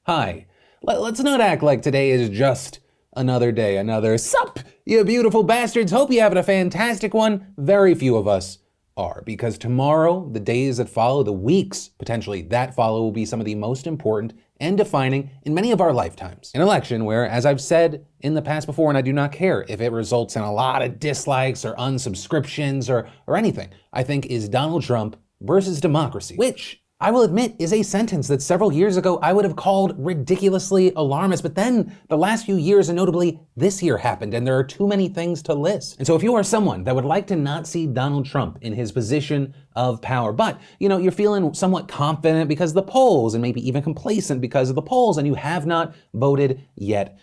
Hi. Let's not act like today is just another day, another sup, you beautiful bastards. Hope you're having a fantastic one. Very few of us are, because tomorrow, the days that follow, the weeks potentially that follow, will be some of the most important and defining in many of our lifetimes. An election where, as I've said in the past before, and I do not care if it results in a lot of dislikes or unsubscriptions or anything, I think is Donald Trump versus democracy, which I will admit is a sentence that several years ago I would have called ridiculously alarmist, but then the last few years, and notably this year, happened, and there are too many things to list. And so if you are someone that would like to not see Donald Trump in his position of power, but you're feeling somewhat confident because of the polls, and maybe even complacent because of the polls, and you have not voted yet,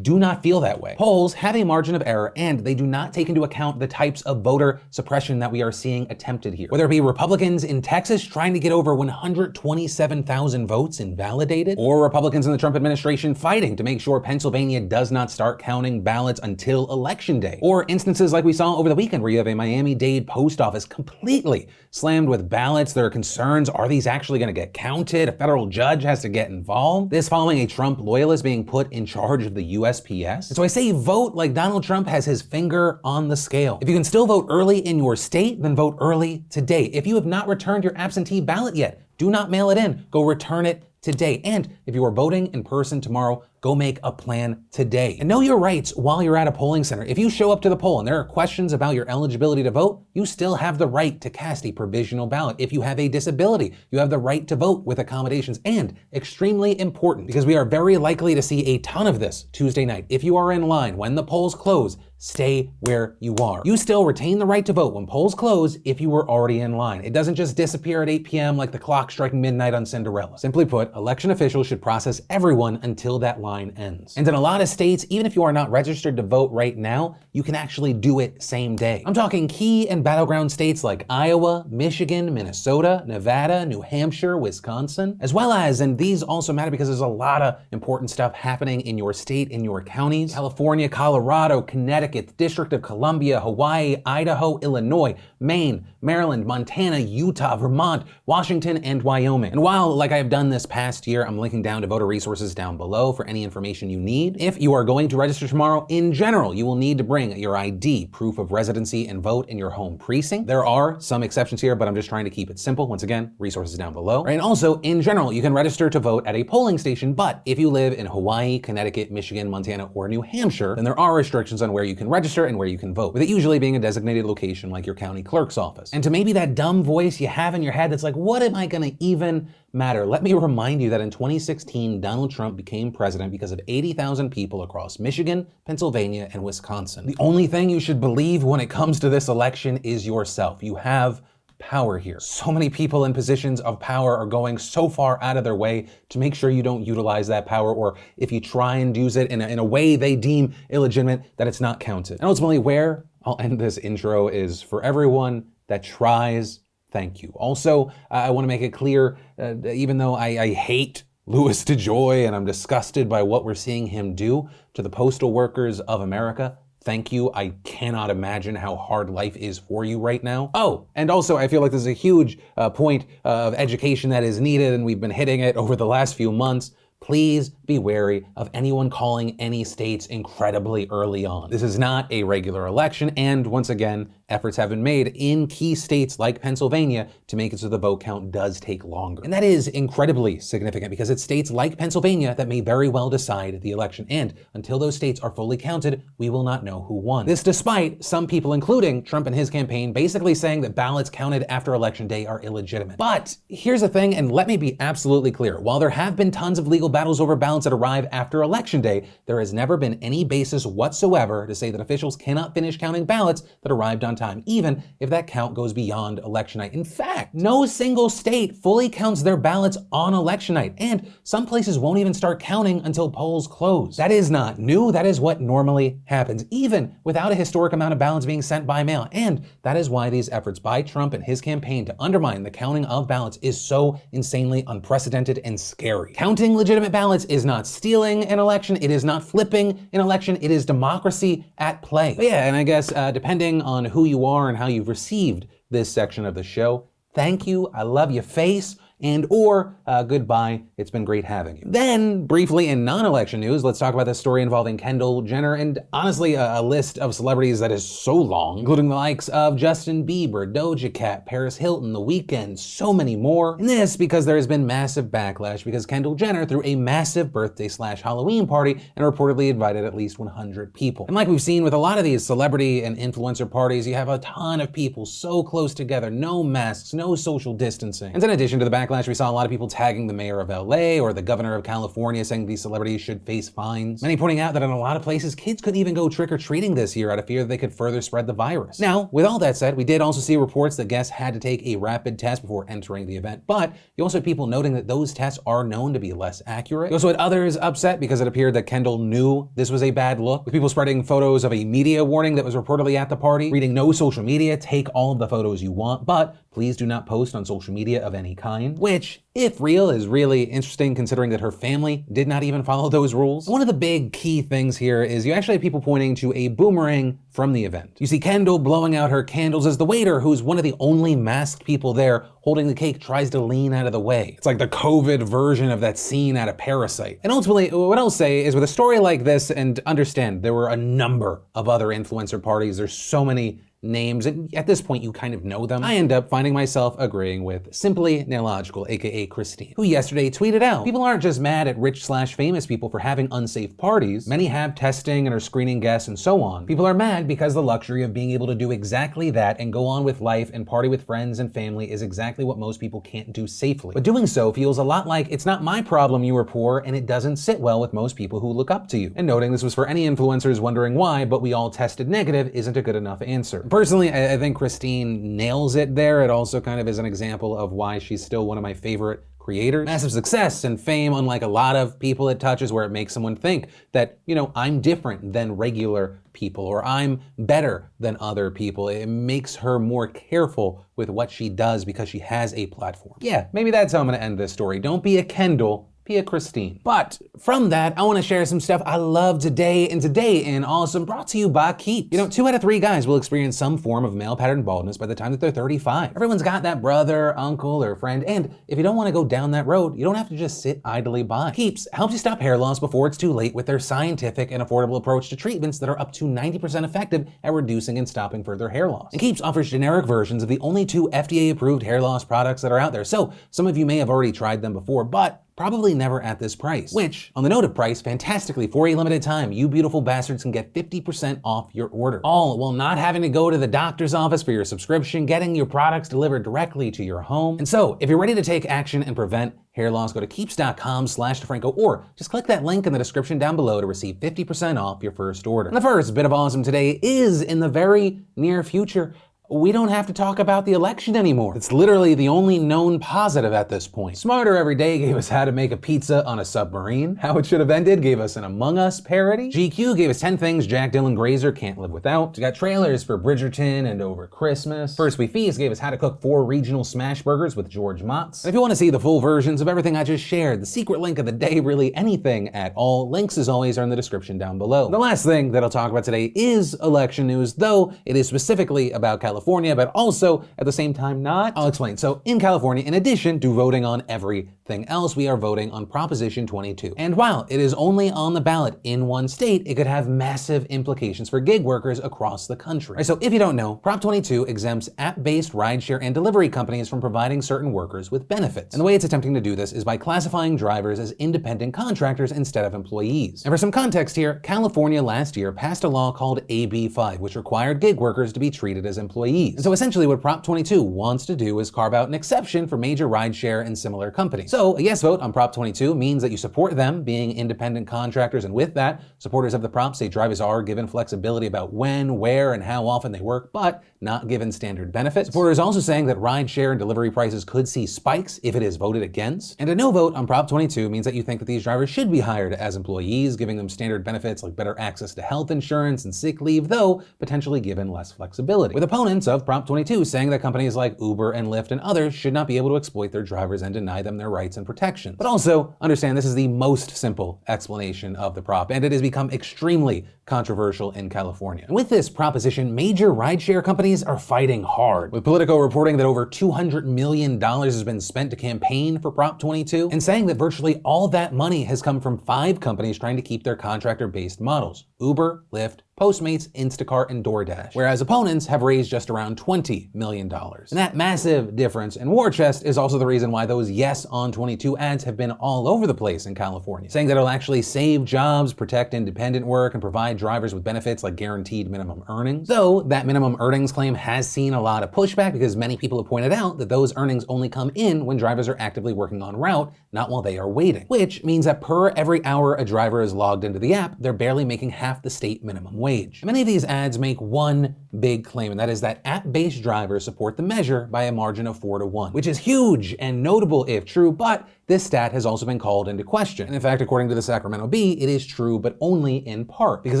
do not feel that way. Polls have a margin of error, and they do not take into account the types of voter suppression that we are seeing attempted here. Whether it be Republicans in Texas trying to get over 127,000 votes invalidated, or Republicans in the Trump administration fighting to make sure Pennsylvania does not start counting ballots until Election Day, or instances like we saw over the weekend where you have a Miami-Dade post office completely slammed with ballots. There are concerns, are these actually going to get counted? A federal judge has to get involved. This following a Trump loyalist being put in charge of the USPS. And so I say vote like Donald Trump has his finger on the scale. If you can still vote early in your state, then vote early today. If you have not returned your absentee ballot yet, do not mail it in. Go return it today. And if you are voting in person tomorrow, go make a plan today. And know your rights while you're at a polling center. If you show up to the poll and there are questions about your eligibility to vote, you still have the right to cast a provisional ballot. If you have a disability, you have the right to vote with accommodations. And extremely important, because we are very likely to see a ton of this Tuesday night, if you are in line when the polls close, stay where you are. You still retain the right to vote when polls close if you were already in line. It doesn't just disappear at 8 p.m. like the clock striking midnight on Cinderella. Simply put, election officials should process everyone until that line ends. And in a lot of states, even if you are not registered to vote right now, you can actually do it same day. I'm talking key and battleground states like Iowa, Michigan, Minnesota, Nevada, New Hampshire, Wisconsin, as well as, and these also matter because there's a lot of important stuff happening in your state, in your counties, California, Colorado, Connecticut, District of Columbia, Hawaii, Idaho, Illinois, Maine, Maryland, Montana, Utah, Vermont, Washington, and Wyoming. And while, like I have done this past year, I'm linking down to voter resources down below for any information you need. If you are going to register tomorrow, in general, you will need to bring your ID, proof of residency, and vote in your home precinct. There are some exceptions here, but I'm just trying to keep it simple. Once again, resources down below. And also, in general, you can register to vote at a polling station, but if you live in Hawaii, Connecticut, Michigan, Montana, or New Hampshire, then there are restrictions on where you can register and where you can vote, with it usually being a designated location like your county clerk's office. And to maybe that dumb voice you have in your head that's like, what am I gonna even matter? Let me remind you that in 2016, Donald Trump became president because of 80,000 people across Michigan, Pennsylvania, and Wisconsin. The only thing you should believe when it comes to this election is yourself. You have power here. So many people in positions of power are going so far out of their way to make sure you don't utilize that power, or if you try and use it in a way they deem illegitimate, that it's not counted. And ultimately, where I'll end this intro is for everyone that tries, thank you. Also, I want to make it clear, even though I hate Louis DeJoy and I'm disgusted by what we're seeing him do to the postal workers of America, thank you. I cannot imagine how hard life is for you right now. Oh, and also I feel like there's a huge point of education that is needed, and we've been hitting it over the last few months. Please be wary of anyone calling any states incredibly early on. This is not a regular election, and once again, efforts have been made in key states like Pennsylvania to make it so the vote count does take longer. And that is incredibly significant because it's states like Pennsylvania that may very well decide the election. And until those states are fully counted, we will not know who won. This despite some people, including Trump and his campaign, basically saying that ballots counted after Election Day are illegitimate. But here's the thing, and let me be absolutely clear. While there have been tons of legal battles over ballots that arrive after Election Day, there has never been any basis whatsoever to say that officials cannot finish counting ballots that arrived on time, even if that count goes beyond election night. In fact, no single state fully counts their ballots on election night, and some places won't even start counting until polls close. That is not new. That is what normally happens, even without a historic amount of ballots being sent by mail. And that is why these efforts by Trump and his campaign to undermine the counting of ballots is so insanely unprecedented and scary. Counting legitimate ballots is not stealing an election. It is not flipping an election. It is democracy at play. But yeah, and I guess depending on who you are and how you've received this section of the show, thank you. I love your face. and or goodbye, it's been great having you. Then, briefly in non-election news, let's talk about this story involving Kendall Jenner and honestly a list of celebrities that is so long, including the likes of Justin Bieber, Doja Cat, Paris Hilton, The Weeknd, so many more. And this because there has been massive backlash because Kendall Jenner threw a massive birthday/Halloween party and reportedly invited at least 100 people. And like we've seen with a lot of these celebrity and influencer parties, you have a ton of people so close together, no masks, no social distancing. And in addition to the backlash, we saw a lot of people tagging the mayor of LA or the governor of California saying these celebrities should face fines. Many pointing out that in a lot of places, kids couldn't even go trick-or-treating this year out of fear that they could further spread the virus. Now, with all that said, we did also see reports that guests had to take a rapid test before entering the event, but you also had people noting that those tests are known to be less accurate. You also had others upset because it appeared that Kendall knew this was a bad look, with people spreading photos of a media warning that was reportedly at the party, reading no social media, take all of the photos you want, but please do not post on social media of any kind, which, if real, is really interesting considering that her family did not even follow those rules. One of the big key things here is you actually have people pointing to a boomerang from the event. You see Kendall blowing out her candles as the waiter, who's one of the only masked people there holding the cake, tries to lean out of the way. It's like the COVID version of that scene out of Parasite. And ultimately, what I'll say is with a story like this, and understand there were a number of other influencer parties, there's so many names, and at this point you kind of know them, I end up finding myself agreeing with Simply Nailogical, aka Christine, who yesterday tweeted out, people aren't just mad at rich/famous people for having unsafe parties. Many have testing and are screening guests and so on. People are mad because the luxury of being able to do exactly that and go on with life and party with friends and family is exactly what most people can't do safely. But doing so feels a lot like it's not my problem you were poor, and it doesn't sit well with most people who look up to you. And noting this was for any influencers wondering why, but we all tested negative isn't a good enough answer. Personally, I think Christine nails it there. It also kind of is an example of why she's still one of my favorite creators. Massive success and fame, unlike a lot of people it touches, where it makes someone think that, you know, I'm different than regular people or I'm better than other people. It makes her more careful with what she does because she has a platform. Yeah, maybe that's how I'm gonna end this story. Don't be a Kendall, be a Christine. But from that, I want to share some stuff I love today, and today in Awesome brought to you by Keeps. You know, 2 out of 3 guys will experience some form of male pattern baldness by the time that they're 35. Everyone's got that brother, uncle, or friend, and if you don't want to go down that road, you don't have to just sit idly by. Keeps helps you stop hair loss before it's too late with their scientific and affordable approach to treatments that are up to 90% effective at reducing and stopping further hair loss. And Keeps offers generic versions of the only 2 FDA-approved hair loss products that are out there, so some of you may have already tried them before, but probably never at this price. Which, on the note of price, fantastically, for a limited time, you beautiful bastards can get 50% off your order. All while not having to go to the doctor's office for your subscription, getting your products delivered directly to your home. And so, if you're ready to take action and prevent hair loss, go to keeps.com/DeFranco or just click that link in the description down below to receive 50% off your first order. And the first bit of awesome today is in the very near future. We don't have to talk about the election anymore. It's literally the only known positive at this point. Smarter Every Day gave us how to make a pizza on a submarine. How It Should Have Ended gave us an Among Us parody. GQ gave us 10 things Jack Dylan Grazer can't live without. We got trailers for Bridgerton and Over Christmas. First We Feast gave us how to cook 4 regional smash burgers with George Motz. And if you want to see the full versions of everything I just shared, the secret link of the day, really anything at all, links as always are in the description down below. The last thing that I'll talk about today is election news, though it is specifically about California, but also at the same time not. I'll explain. So in California, in addition to voting on everything else, we are voting on Proposition 22. And while it is only on the ballot in one state, it could have massive implications for gig workers across the country. Right, so if you don't know, Prop 22 exempts app-based rideshare and delivery companies from providing certain workers with benefits. And the way it's attempting to do this is by classifying drivers as independent contractors instead of employees. And for some context here, California last year passed a law called AB 5, which required gig workers to be treated as employees. And so essentially what Prop 22 wants to do is carve out an exception for major rideshare and similar companies. So a yes vote on Prop 22 means that you support them being independent contractors, and with that, supporters of the prop say drivers are given flexibility about when, where, and how often they work, but not given standard benefits. Supporters also saying that rideshare and delivery prices could see spikes if it is voted against. And a no vote on Prop 22 means that you think that these drivers should be hired as employees, giving them standard benefits like better access to health insurance and sick leave, though potentially given less flexibility. With opponents of Prop 22 saying that companies like Uber and Lyft and others should not be able to exploit their drivers and deny them their right rights and protections. But also, understand this is the most simple explanation of the prop, and it has become extremely controversial in California. And with this proposition, major rideshare companies are fighting hard, with Politico reporting that over $200 million has been spent to campaign for Prop 22, and saying that virtually all that money has come from 5 companies trying to keep their contractor-based models: Uber, Lyft, Postmates, Instacart, and DoorDash, whereas opponents have raised just around $20 million. And that massive difference in war chest is also the reason why those Yes on 22 ads have been all over the place in California, saying that it'll actually save jobs, protect independent work, and provide drivers with benefits like guaranteed minimum earnings. Though that minimum earnings claim has seen a lot of pushback because many people have pointed out that those earnings only come in when drivers are actively working en route, not while they are waiting, which means that per every hour a driver is logged into the app, they're barely making half the state minimum wage. Many of these ads make one big claim, and that is that app-based drivers support the measure by a margin of 4-1, which is huge and notable if true, but this stat has also been called into question. And in fact, according to the Sacramento Bee, it is true, but only in part, because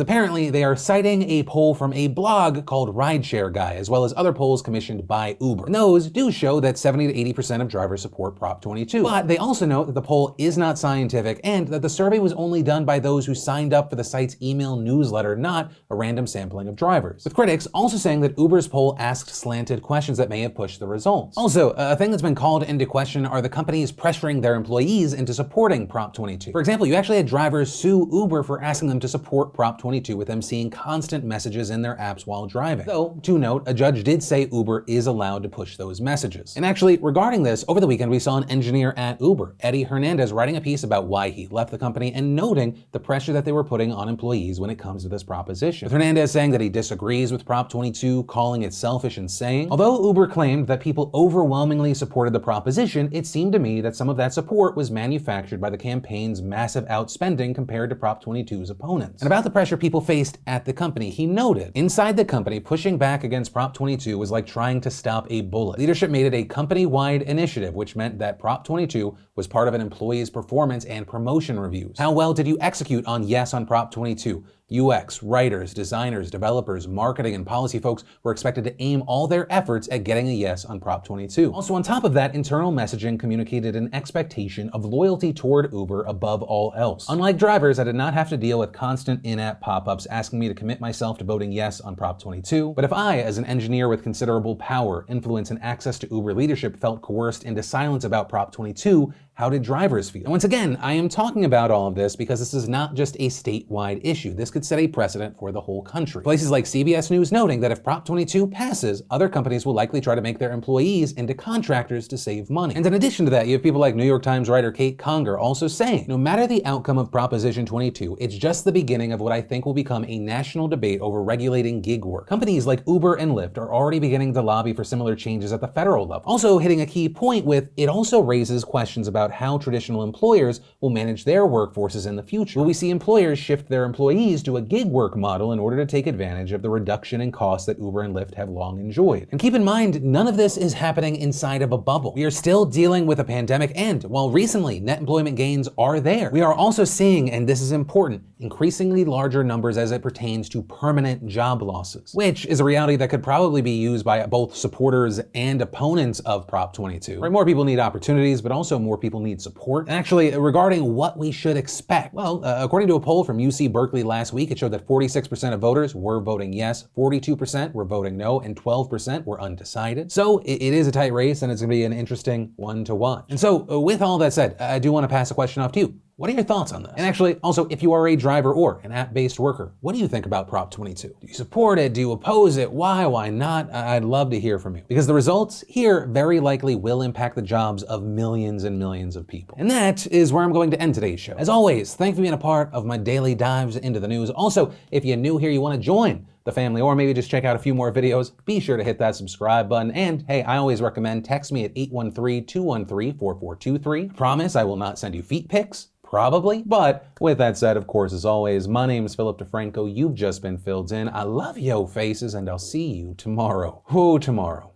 apparently they are citing a poll from a blog called Rideshare Guy, as well as other polls commissioned by Uber. And those do show that 70 to 80% of drivers support Prop 22. But they also note that the poll is not scientific and that the survey was only done by those who signed up for the site's email newsletter, not a random sampling of drivers. With critics also saying that Uber's poll asked slanted questions that may have pushed the results. Also, a thing that's been called into question are the companies pressuring their employees into supporting Prop 22. For example, you actually had drivers sue Uber for asking them to support Prop 22 with them seeing constant messages in their apps while driving. Though, to note, a judge did say Uber is allowed to push those messages. And actually, regarding this, over the weekend we saw an engineer at Uber, Eddie Hernandez, writing a piece about why he left the company and noting the pressure that they were putting on employees when it comes to this proposition. With Hernandez saying that he disagrees with Prop 22, calling it selfish, and saying, although Uber claimed that people overwhelmingly supported the proposition, it seemed to me that some of that support was manufactured by the campaign's massive outspending compared to Prop 22's opponents. And about the pressure people faced at the company, he noted, inside the company, pushing back against Prop 22 was like trying to stop a bullet. Leadership made it a company-wide initiative, which meant that Prop 22 was part of an employee's performance and promotion reviews. How well did you execute on Yes on Prop 22? UX, writers, designers, developers, marketing, and policy folks were expected to aim all their efforts at getting a yes on Prop 22. Also, on top of that, internal messaging communicated an expectation of loyalty toward Uber above all else. Unlike drivers, I did not have to deal with constant in-app pop-ups asking me to commit myself to voting yes on Prop 22, but if I, as an engineer with considerable power, influence, and access to Uber leadership, felt coerced into silence about Prop 22, how did drivers feel? And once again, I am talking about all of this because this is not just a statewide issue. This could set a precedent for the whole country. Places like CBS News noting that if Prop 22 passes, other companies will likely try to make their employees into contractors to save money. And in addition to that, you have people like New York Times writer Kate Conger also saying, no matter the outcome of Proposition 22, it's just the beginning of what I think will become a national debate over regulating gig work. Companies like Uber and Lyft are already beginning to lobby for similar changes at the federal level. Also hitting a key point with, it also raises questions about how traditional employers will manage their workforces in the future. Will we see employers shift their employees to a gig work model in order to take advantage of the reduction in costs that Uber and Lyft have long enjoyed? And keep in mind, none of this is happening inside of a bubble. We are still dealing with a pandemic, and while recently net employment gains are there, we are also seeing, and this is important, increasingly larger numbers as it pertains to permanent job losses, which is a reality that could probably be used by both supporters and opponents of Prop 22. Right, more people need opportunities, but also more people need support. And actually, regarding what we should expect, well, according to a poll from UC Berkeley last week, it showed that 46% of voters were voting yes, 42% were voting no, and 12% were undecided. So it is a tight race, and it's gonna be an interesting one to watch. And so with all that said, I do want to pass a question off to you. What are your thoughts on this? And actually, also, if you are a driver or an app-based worker, what do you think about Prop 22? Do you support it? Do you oppose it? Why not? I'd love to hear from you, because the results here very likely will impact the jobs of millions and millions of people. And that is where I'm going to end today's show. As always, thank you for being a part of my daily dives into the news. Also, if you're new here, you want to join the family, or maybe just check out a few more videos, be sure to hit that subscribe button. And hey, I always recommend text me at 813-213-4423. Promise I will not send you feet pics. Probably. But with that said, of course, as always, my name is Philip DeFranco. You've just been filled in. I love yo faces, and I'll see you tomorrow. Who tomorrow?